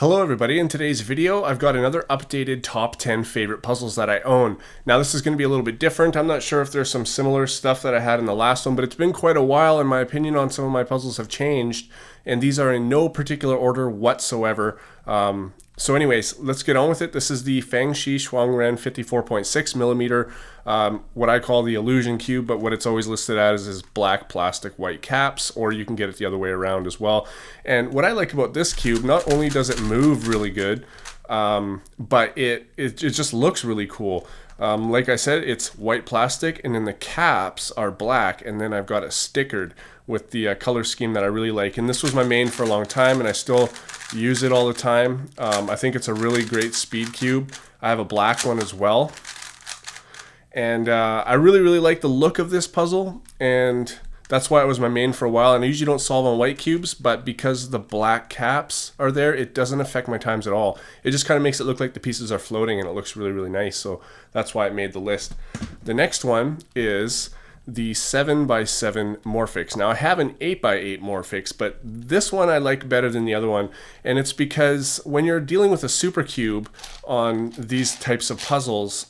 Hello everybody, in today's video I've got another updated top 10 favorite puzzles that I own. Now this is going to be a little bit different. I'm not sure if there's some similar stuff that I had in the last one, but it's been quite a while and my opinion on some of my puzzles have changed, and these are in no particular order whatsoever. So anyways, let's get on with it. This is the Fangxi Shuangren 54.6mm, what I call the illusion cube, but what it's always listed as is black plastic white caps, or you can get it the other way around as well. And what I like about this cube, not only does it move really good, but it just looks really cool. Like I said, it's white plastic and then the caps are black, and then I've got it stickered with the color scheme that I really like. And this was my main for a long time and I still use it all the time. I think it's a really great speed cube. I have a black one as well. And I really like the look of this puzzle, and that's why it was my main for a while. And I usually don't solve on white cubes, but because the black caps are there, it doesn't affect my times at all. It just kind of makes it look like the pieces are floating, and it looks really nice. So that's why it made the list. The next one is the 7x7 Morphix. Now I have an 8x8 Morphix, but this one I like better than the other one. And it's because when you're dealing with a super cube on these types of puzzles,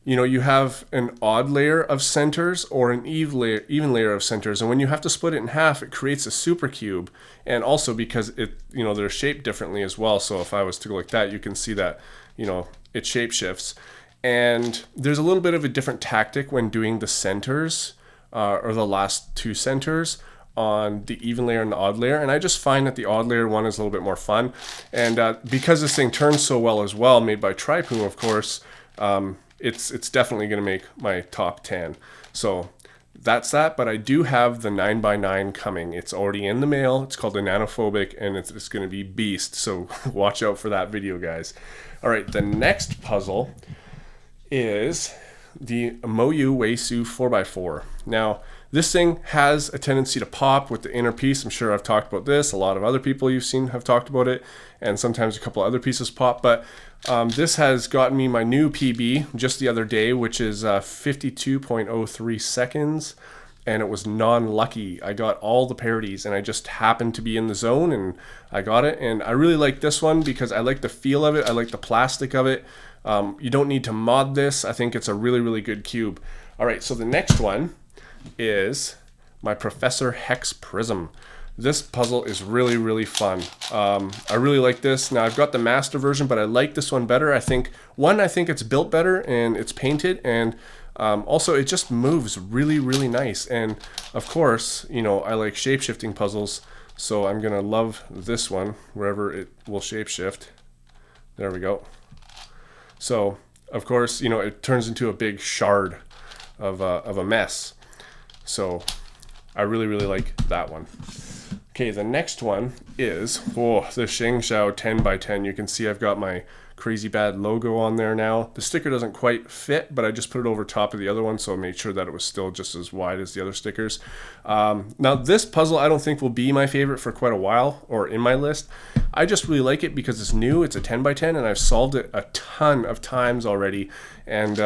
you know, you have an odd layer of centers or an even layer of centers, and when you have to split it in half, it creates a super cube. And also because it, you know, they're shaped differently as well. So if I was to go like that, you can see that, you know, it shape shifts. And there's a little bit of a different tactic when doing the centers, or the last two centers on the even layer and the odd layer. And I just find that the odd layer one is a little bit more fun. And because this thing turns so well as well, made by Tripoom, of course, it's definitely going to make my top 10. So that's that, but I do have the 9x9 coming. It's already in the mail. It's called the Nanophobic, and it's going to be beast. So watch out for that video, guys. All right, the next puzzle is the Moyu Weisu 4x4. Now, this thing has a tendency to pop with the inner piece. I'm sure I've talked about this. A lot of other people you've seen have talked about it, and sometimes a couple other pieces pop. But this has gotten me my new PB just the other day, which is 52.03 seconds, and it was non-lucky. I got all the parodies, and I just happened to be in the zone, and I got it. And I really like this one because I like the feel of it. I like the plastic of it. You don't need to mod this. I think it's a really good cube. All right, so the next one is my Professor Hex Prism. This puzzle is really fun. I really like this. Now I've got the master version, but I like this one better. I think it's built better and it's painted, and also it just moves really nice. And of course, you know, I like shape-shifting puzzles, so I'm gonna love this one wherever it will shape-shift. There we go. So of course, you know, it turns into a big shard of a mess. So I really like that one. Okay, the next one is the Shanghai Tenby Ten. You can see I've got my crazy bad logo on there now. The sticker doesn't quite fit, but I just put it over top of the other one, so I made sure that it was still just as wide as the other stickers. Now this puzzle I don't think will be my favorite for quite a while, or in my list. I just really like it because it's new, it's a 10x10, and I've solved it a ton of times already. And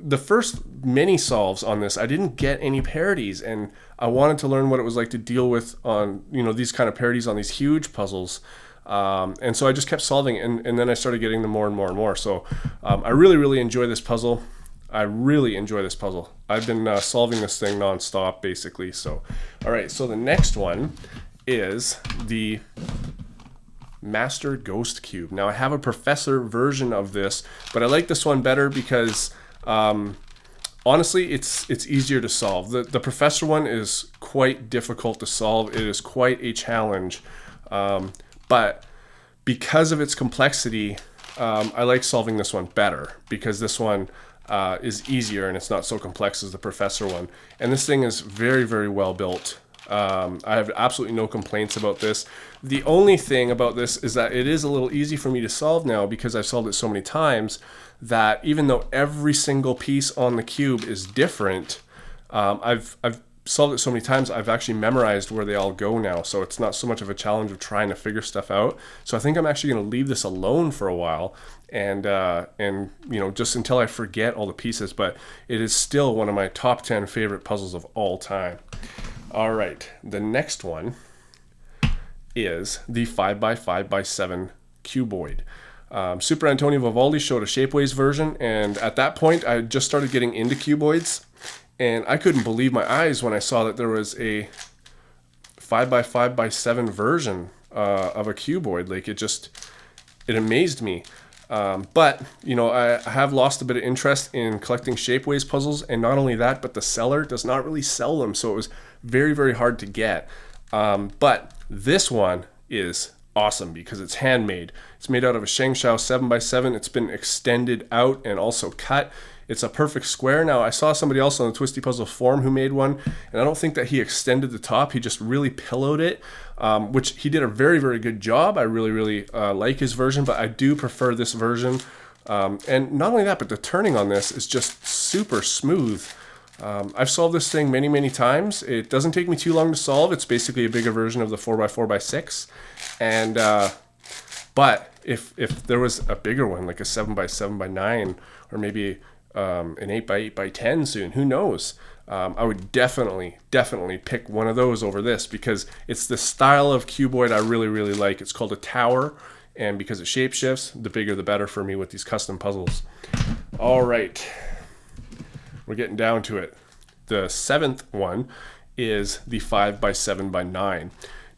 the first mini solves on this, I didn't get any parodies, and I wanted to learn what it was like to deal with on, you know, these kind of parodies on these huge puzzles. And so I just kept solving, and then I started getting them more and more. So I really enjoy this puzzle. I've been solving this thing nonstop, basically. So, all right, so the next one is the Master Ghost Cube. Now I have a Professor version of this, but I like this one better because honestly, it's easier to solve. The Professor one is quite difficult to solve. It is quite a challenge. But because of its complexity, I like solving this one better because this one is easier and it's not so complex as the Professor one. And this thing is very well built. I have absolutely no complaints about this. The only thing about this is that it is a little easy for me to solve now because I've solved it so many times that even though every single piece on the cube is different, I've solved it so many times, I've actually memorized where they all go now, so it's not so much of a challenge of trying to figure stuff out. So I think I'm actually going to leave this alone for a while, and you know, just until I forget all the pieces. But it is still one of my top 10 favorite puzzles of all time. All right, the next one is the 5x5x7 cuboid. Super Antonio Vivaldi showed a Shapeways version, and at that point I just started getting into cuboids, and I couldn't believe my eyes when I saw that there was a 5x5x7 version of a cuboid. Like, it amazed me. But you know, I have lost a bit of interest in collecting Shapeways puzzles, and not only that, but the seller does not really sell them, so it was very, very hard to get. But this one is awesome because it's handmade. It's made out of a Shanghai 7x7. It's been extended out and also cut. It's a perfect square. Now, I saw somebody else on the Twisty Puzzle forum who made one, and I don't think that he extended the top. He just really pillowed it, which he did a very, very good job. I really, really like his version, but I do prefer this version. And not only that, but the turning on this is just super smooth. I've solved this thing many, many times. It doesn't take me too long to solve. It's basically a bigger version of the 4x4x6. And but if there was a bigger one, like a 7x7x9, or maybe an 8x8x10 soon, who knows? I would definitely pick one of those over this, because it's the style of cuboid I really, really like. It's called a tower, and because it shapeshifts, the bigger the better for me with these custom puzzles. All right, we're getting down to it. The seventh one is the 5x7x9.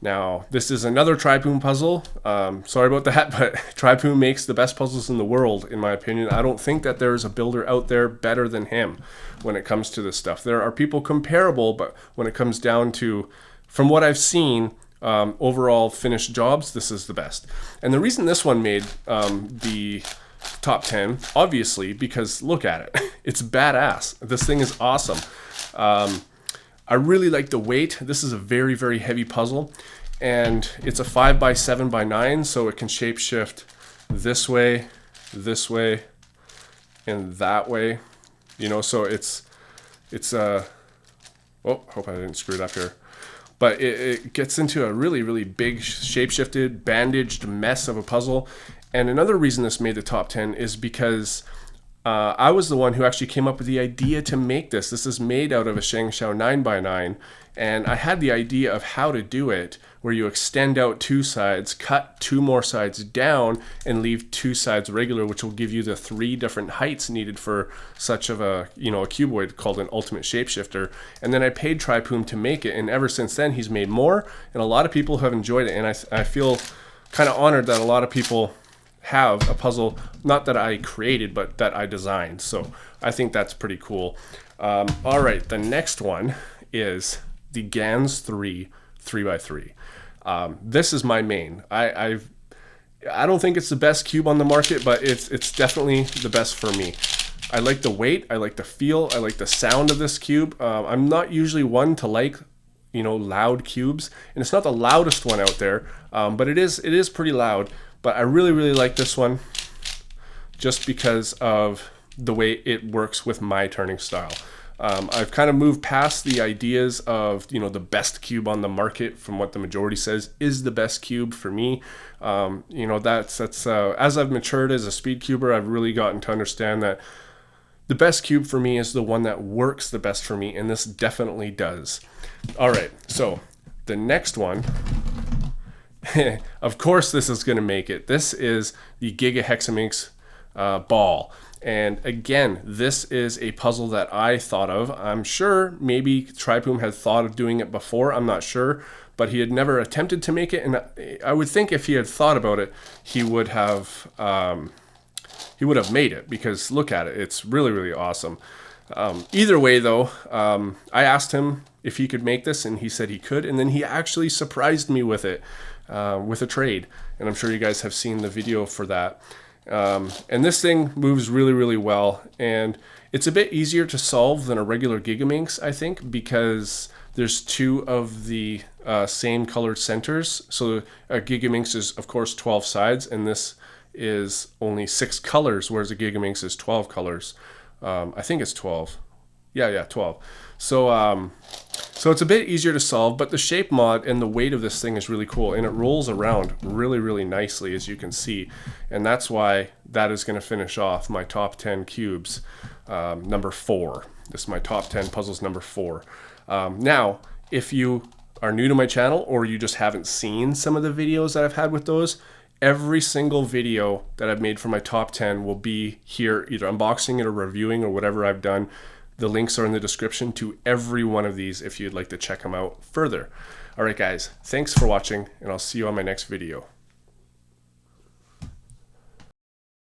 Now, this is another Tripoom puzzle. Sorry about that, but Tripoom makes the best puzzles in the world, in my opinion. I don't think that there's a builder out there better than him when it comes to this stuff. There are people comparable, but when it comes down to, from what I've seen, overall finished jobs, this is the best. And the reason this one made the top 10, obviously, because look at it. It's badass. This thing is awesome. I really like the weight. This is a very, very heavy puzzle, and it's a 5x7x9, so it can shapeshift this way, and that way. You know, so it's oh, hope I didn't screw it up here. But it gets into a really, really big shapeshifted, bandaged mess of a puzzle. And another reason this made the top 10 is because I was the one who actually came up with the idea to make this. This is made out of a Shanghai 9x9, and I had the idea of how to do it, where you extend out two sides, cut two more sides down, and leave two sides regular, which will give you the 3 different heights needed for such of a, you know, a cuboid called an ultimate shapeshifter. And then I paid Tripoom to make it, and ever since then he's made more, and a lot of people have enjoyed it, and I feel kind of honored that a lot of people have a puzzle, not that I created, but that I designed. So I think that's pretty cool. All right, the next one is the Baganz 3x3. This is my main. I don't think it's the best cube on the market, but it's definitely the best for me. I like the weight, I like the feel, I like the sound of this cube. I'm not usually one to like, you know, loud cubes, and it's not the loudest one out there, but it is pretty loud. But I really, really like this one just because of the way it works with my turning style. I've kind of moved past the ideas of, you know, the best cube on the market from what the majority says is the best cube for me. You know, that's as I've matured as a speed cuber, I've really gotten to understand that the best cube for me is the one that works the best for me, and this definitely does. All right, so the next one, of course this is going to make it. This is the Giga Hexaminx ball. And again, this is a puzzle that I thought of. I'm sure maybe Tripoom had thought of doing it before. I'm not sure, but he had never attempted to make it. And I would think if he had thought about it, he would have made it, because look at it. It's really, really awesome. Either way, though, I asked him if he could make this, and he said he could. And then he actually surprised me with it, with a trade. And I'm sure you guys have seen the video for that. And this thing moves really, really well, and it's a bit easier to solve than a regular Gigaminx, I think, because there's 2 of the same colored centers. So a Gigaminx is, of course, 12 sides, and this is only 6 colors, whereas a Gigaminx is 12 colors. I think it's 12. Yeah, 12. So it's a bit easier to solve, but the shape mod and the weight of this thing is really cool, and it rolls around really, really nicely, as you can see. And that's why that is going to finish off my top 10 cubes, number 4. This is my top 10 puzzles number 4. Now, if you are new to my channel or you just haven't seen some of the videos that I've had with those, every single video that I've made for my top 10 will be here, either unboxing it or reviewing or whatever I've done. The links are in the description to every one of these if you'd like to check them out further. All right, guys, thanks for watching, and I'll see you on my next video.